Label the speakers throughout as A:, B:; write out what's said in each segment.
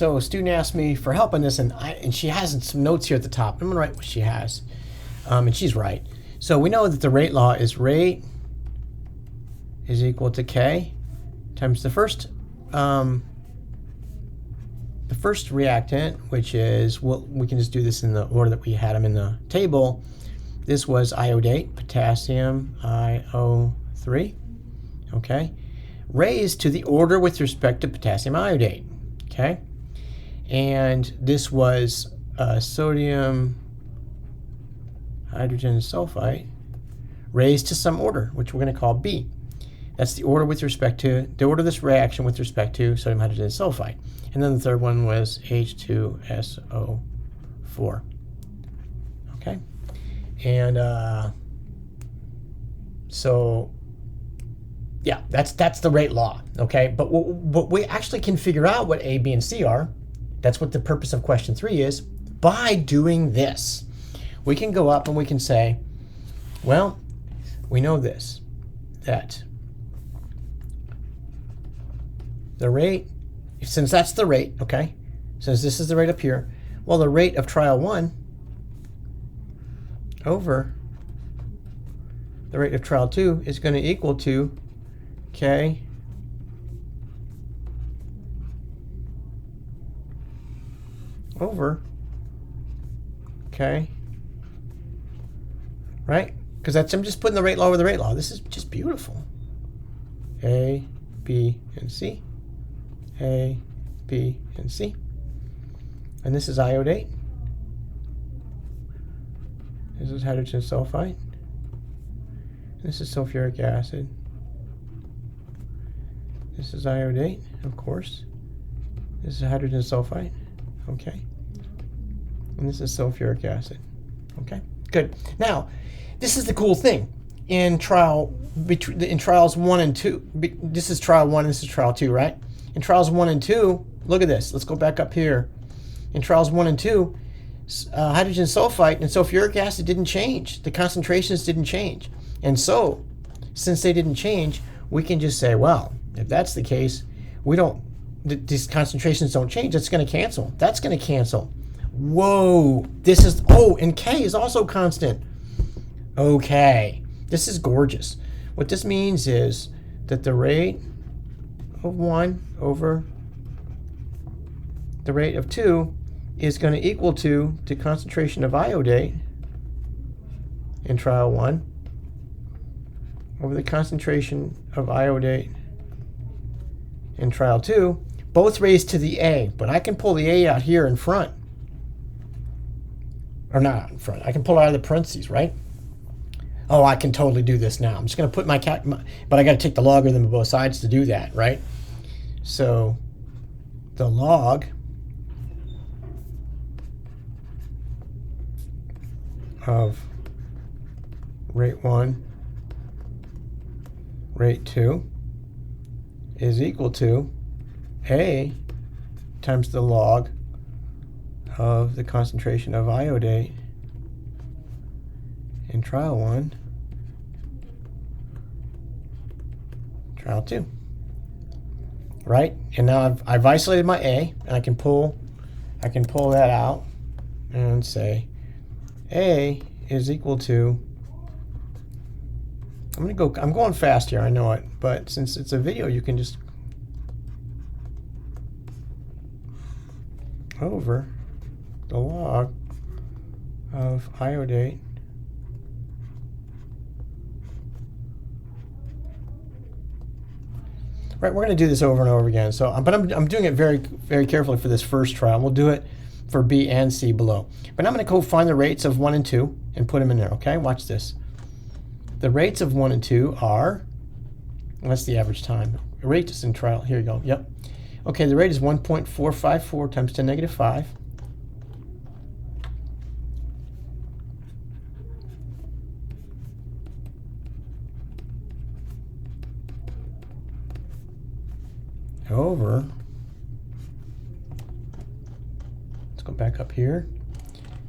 A: So a student asked me for help on this, and she has some notes here at the top. I'm going to write what she has, and she's right. So we know that the rate law is rate is equal to K times the first reactant, which is, well, we can just do this in the order that we had them in the table. This was iodate, potassium IO3, okay, raised to the order with respect to potassium iodate, okay? And this was sodium hydrogen sulfite raised to some order, which we're going to call B. That's the order with respect to, the order of this reaction with respect to sodium hydrogen sulfite. And then the third one was H2SO4. Okay? And so, yeah, that's the rate law. Okay? But we actually can figure out what A, B, and C are. That's what the purpose of question 3 is. By doing this, we can go up and we can say, well, we know this, that the rate, since that's the rate, okay, since this is the rate up here, well, the rate of trial 1 over the rate of trial 2 is going to equal to K over K, right? Because that's, I'm just putting the rate law over the rate law. This is just beautiful. A, B, and C. A, B, and C. And this is iodate. This is hydrogen sulfite. This is sulfuric acid. This is iodate, of course. This is hydrogen sulfite. Okay. And this is sulfuric acid. Okay, good. Now, this is the cool thing. In trials 1 and 2, this is trial 1 and this is trial 2, right? In trials 1 and 2, look at this. Let's go back up here. In trials 1 and 2, hydrogen sulfite and sulfuric acid didn't change. The concentrations didn't change. And so, since they didn't change, we can just say, well, if that's the case, these concentrations don't change. It's going to cancel. That's going to cancel. Whoa, this is, oh, and K is also constant. Okay, this is gorgeous. What this means is that the rate of 1 over the rate of 2 is going to equal to the concentration of iodate in trial 1 over the concentration of iodate in trial 2, both raised to the A, but I can pull the A out here in front. Or not out in front. I can pull it out of the parentheses, right? Oh, I can totally do this now. I'm just going to put but I got to take the logarithm of both sides to do that, right? So the log of rate 1, rate 2 is equal to A times the log of the concentration of iodate in trial 1, trial 2, right? And now I've isolated my A, and I can pull that out and say A is equal to, I'm going fast here, I know it, but since it's a video, you can just over the log of iodate right. We're going to do this over and over again. So, but I'm doing it very, very carefully for this first trial. We'll do it for B and C below. But I'm going to go find the rates of 1 and 2 and put them in there. Okay, watch this. The rates of 1 and 2 are, what's the average time? The rate is in trial. Here you go. Yep. Okay, the rate is 1.454 times 10 negative 5. Over, let's go back up here,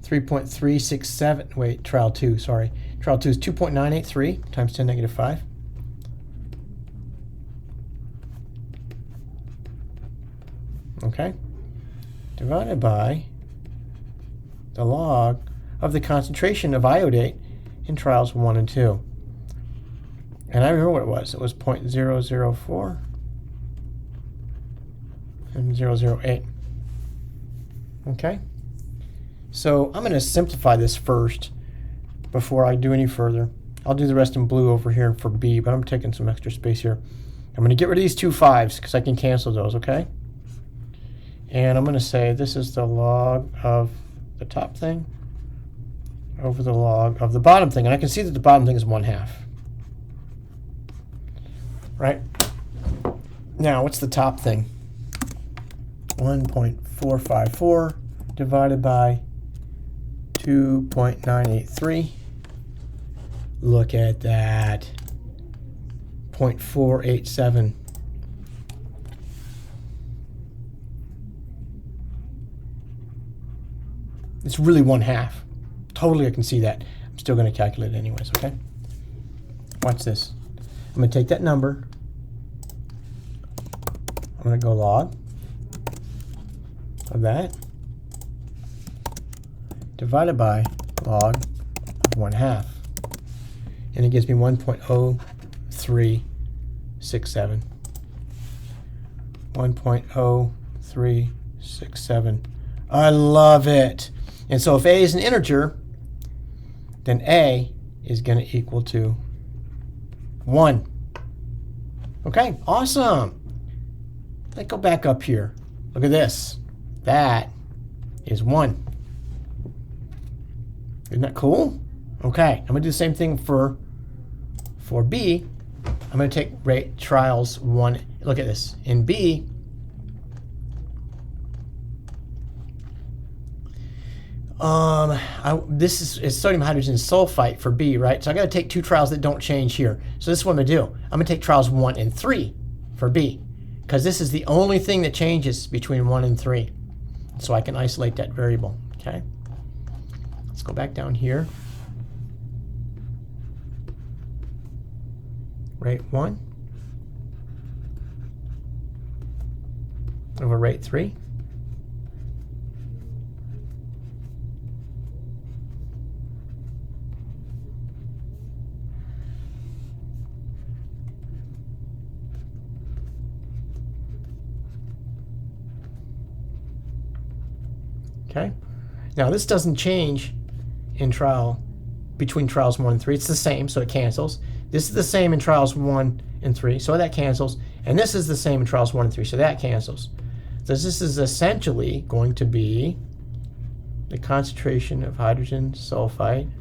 A: 3.367, wait, trial 2, sorry. Trial 2 is 2.983 times 10 negative 5. Okay, divided by the log of the concentration of iodate in trials 1 and 2. And I remember what it was. It was 0.004 and 0.008. Okay? So I'm going to simplify this first before I do any further. I'll do the rest in blue over here for B, but I'm taking some extra space here. I'm going to get rid of these two 5s because I can cancel those, okay? And I'm going to say this is the log of the top thing over the log of the bottom thing. And I can see that the bottom thing is 1/2. Right? Now, what's the top thing? 1.454 divided by 2.983. Look at that. 0.487. It's really 1/2. Totally, I can see that. I'm still going to calculate it anyways, okay? Watch this. I'm going to take that number. I'm going to go log of that divided by log of 1/2. And it gives me 1.0367. 1.0367. I love it. And so if A is an integer, then A is going to equal to 1. Okay, awesome. Let's go back up here. Look at this. That is 1. Isn't that cool? Okay, I'm going to do the same thing for B. I'm going to take rate trials 1. Look at this. In B, this is sodium hydrogen sulfite for B, right? So I got to take 2 trials that don't change here. So this is what I'm going to do. I'm going to take trials 1 and 3 for B, because this is the only thing that changes between 1 and 3. So I can isolate that variable, okay? Let's go back down here. Rate 1 over rate 3. Okay. Now this doesn't change in between trials 1 and 3. It's the same, so it cancels. This is the same in trials 1 and 3, so that cancels. And this is the same in trials 1 and 3, so that cancels. So this is essentially going to be the concentration of hydrogen sulfide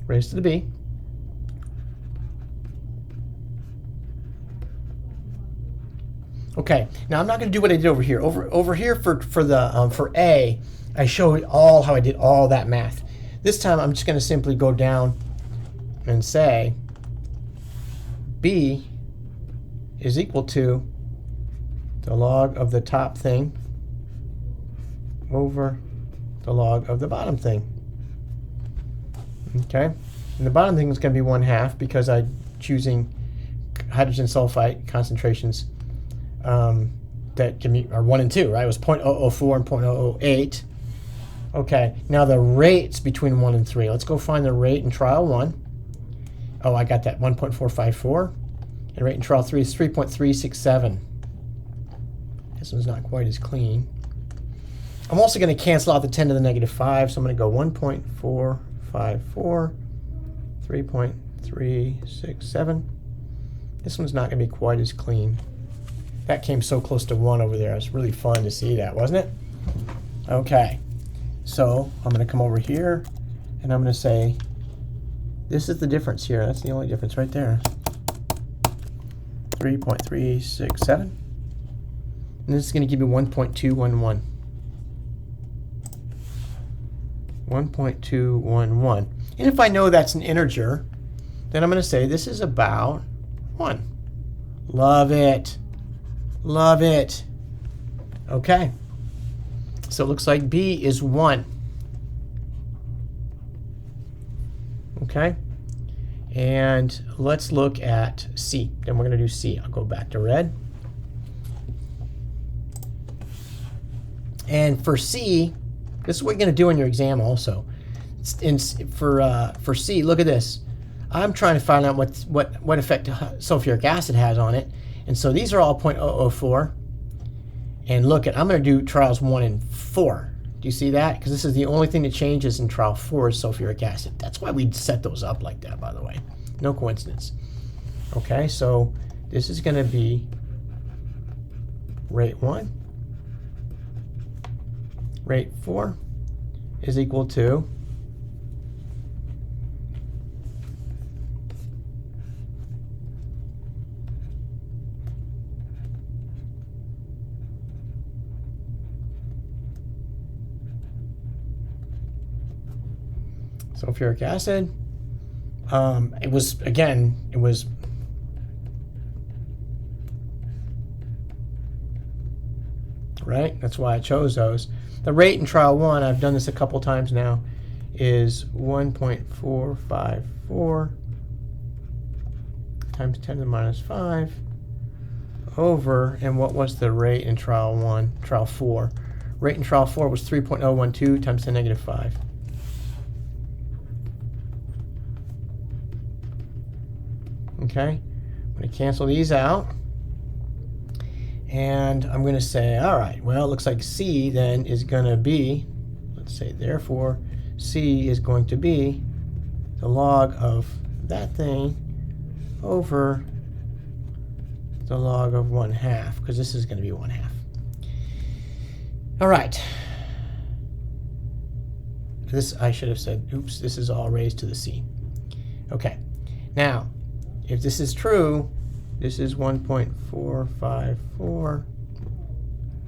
A: raised to the B Okay, now I'm not going to do what I did over here. Over here for A, I showed all how I did all that math. This time I'm just going to simply go down and say B is equal to the log of the top thing over the log of the bottom thing. Okay, and the bottom thing is going to be 1/2 because I'm choosing hydrogen sulfide concentrations that give me are 1 and 2, right? It was 0.004 and 0.008. Okay, now the rates between 1 and 3. Let's go find the rate in trial 1. Oh, I got that, 1.454. And rate in trial 3 is 3.367. This one's not quite as clean. I'm also going to cancel out the 10 to the -5, so I'm going to go 1.454, 3.367. This one's not going to be quite as clean. That came so close to 1 over there. It was really fun to see that, wasn't it? Okay, so I'm going to come over here, and I'm going to say, this is the difference here. That's the only difference right there. 3.367. And this is going to give me 1.211. 1.211. And if I know that's an integer, then I'm going to say this is about 1. Love it. Love it. Okay. So it looks like B is 1. Okay. And let's look at C. Then we're going to do C. I'll go back to red. And for C, this is what you're going to do in your exam also. For C, look at this. I'm trying to find out what effect sulfuric acid has on it. And so these are all 0.004. And look at, I'm going to do trials 1 and 4. Do you see that? Because this is the only thing that changes in trial 4 is sulfuric acid. That's why we set those up like that, by the way. No coincidence. Okay, so this is going to be rate 1. Rate 4 is equal to sulfuric acid. It was right. That's why I chose those. The rate in trial 1, I've done this a couple times now, is 1.454 times 10 to the minus 5 over, and what was the rate in trial 1? Trial 4. Rate in trial 4 was 3.012 times 10 to the negative 5. Okay, I'm going to cancel these out. And I'm going to say, all right, well, it looks like C then is going to be, let's say, therefore, C is going to be the log of that thing over the log of 1/2, because this is going to be 1/2. All right. This, I should have said, oops, this is all raised to the C. Okay. Now, if this is true, this is 1.454,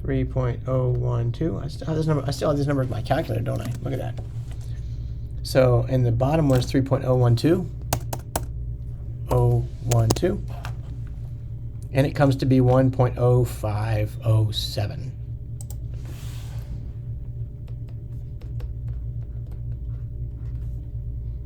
A: 3.012. I still have this number in my calculator, don't I? Look at that. So, and the bottom was 3.012, 012, and it comes to be 1.0507.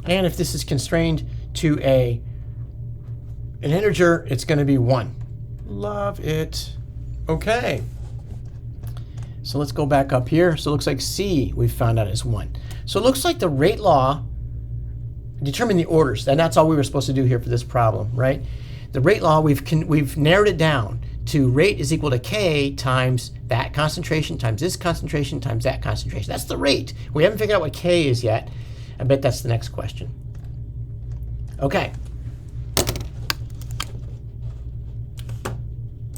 A: And if this is constrained to an integer, it's going to be 1. Love it. Okay. So let's go back up here. So it looks like C we found out is 1. So it looks like the rate law determined the orders, and that's all we were supposed to do here for this problem, right? The rate law, we've narrowed it down to rate is equal to K times that concentration times this concentration times that concentration. That's the rate. We haven't figured out what K is yet. I bet that's the next question. Okay.